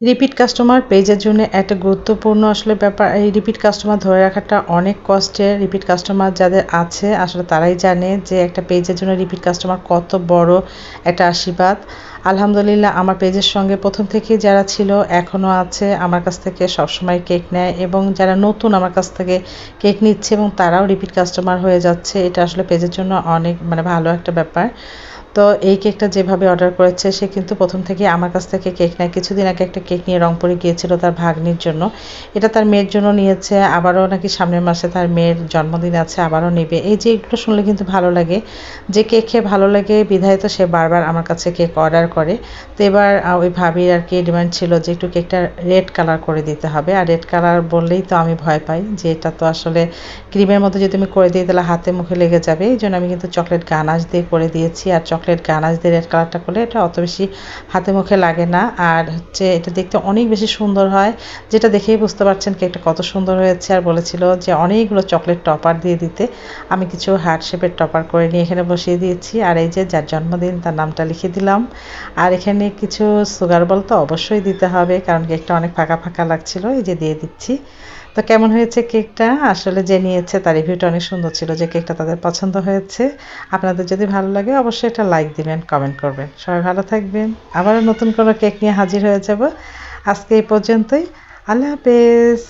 Repeat customer পেজের জন্য একটা গুরুত্বপূর্ণ আসলে ব্যাপার। এই রিপিট কাস্টমার ধরে রাখাটা অনেক কষ্টের। রিপিট কাস্টমার যাদের আছে আসলে তারাই জানে যে একটা পেজের জন্য রিপিট কাস্টমার কত বড় একটা আশীর্বাদ। আলহামদুলিল্লাহ আমার পেজের সঙ্গে প্রথম থেকেই যারা ছিল এখনও আছে, আমার কাছ থেকে সবসময় কেক নেয় এবং যারা নতুন আমার কাছ থেকে কেক নিচ্ছে এবং তারাও রিপিট কাস্টমার হয়ে যাচ্ছে। এটা আসলে পেজের জন্য অনেক ভালো একটা ব্যাপার। তো এই কেকটা যেভাবে অর্ডার করেছে সে কিন্তু প্রথম থেকেই আমার কাছ থেকে কেক নেয়। কিছুদিন আগে একটা কেক নিয়ে রংপুরে গিয়েছিল তার ভাগ্নির জন্য। এটা তার মেয়ের জন্য নিয়েছে, আবারও নাকি সামনের মাসে তার মেয়ের জন্মদিন আছে, আবারও নেবে। এই যে এগুলো শুনলে কিন্তু ভালো লাগে, যে কেক খেয়ে ভালো লাগে বিধায় তো সে বারবার আমার কাছে কেক অর্ডার করে। তো এবার ওই ভাবির আর কি ডিমান্ড ছিল যে একটু কেকটা রেড কালার করে দিতে হবে। আর রেড কালার বললেই তো আমি ভয় পাই যে এটা তো আসলে ক্রিমের মধ্যে যদি আমি করে দিই তাহলে হাতে মুখে লেগে যাবে। এই জন্য আমি কিন্তু চকলেট গানাশ দিয়ে করে দিয়েছি। আর চকলেট গানাশ দিয়ে রেড কালারটা করলে এটা অত বেশি হাতে মুখে লাগে না। আর হচ্ছে এটা দেখতে অনেক বেশি সুন্দর হয়, যেটা দেখেই বুঝতে পারছেন কেকটা কত সুন্দর হয়েছে। আর বলেছিল যে অনেকগুলো চকলেট টপার দিয়ে দিতে, আমি কিছু হার্ট শেপের টপার করে নিয়ে এখানে বসিয়ে দিয়েছি। আর এই যে যার জন্মদিন তার নামটা লিখে দিলাম। আর এখানে কিছু সুগার বল তো অবশ্যই দিতে হবে, কারণ কেকটা অনেক ফাঁকা ফাঁকা লাগছিল। এই যে দিয়ে দিচ্ছি। তো কেমন হয়েছে কেকটা? আসলে যে নিয়েছে তার রিভিউটা অনেক সুন্দর ছিল, যে কেকটা তাদের পছন্দ হয়েছে। আপনাদের যদি ভালো লাগে অবশ্যই একটা লাইক দিবেন, কমেন্ট করবেন। সবাই ভালো থাকবেন। আবারও নতুন কোনো কেক নিয়ে হাজির হয়ে যাব। আজকে এই পর্যন্তই। আল্লাহ হাফেজ।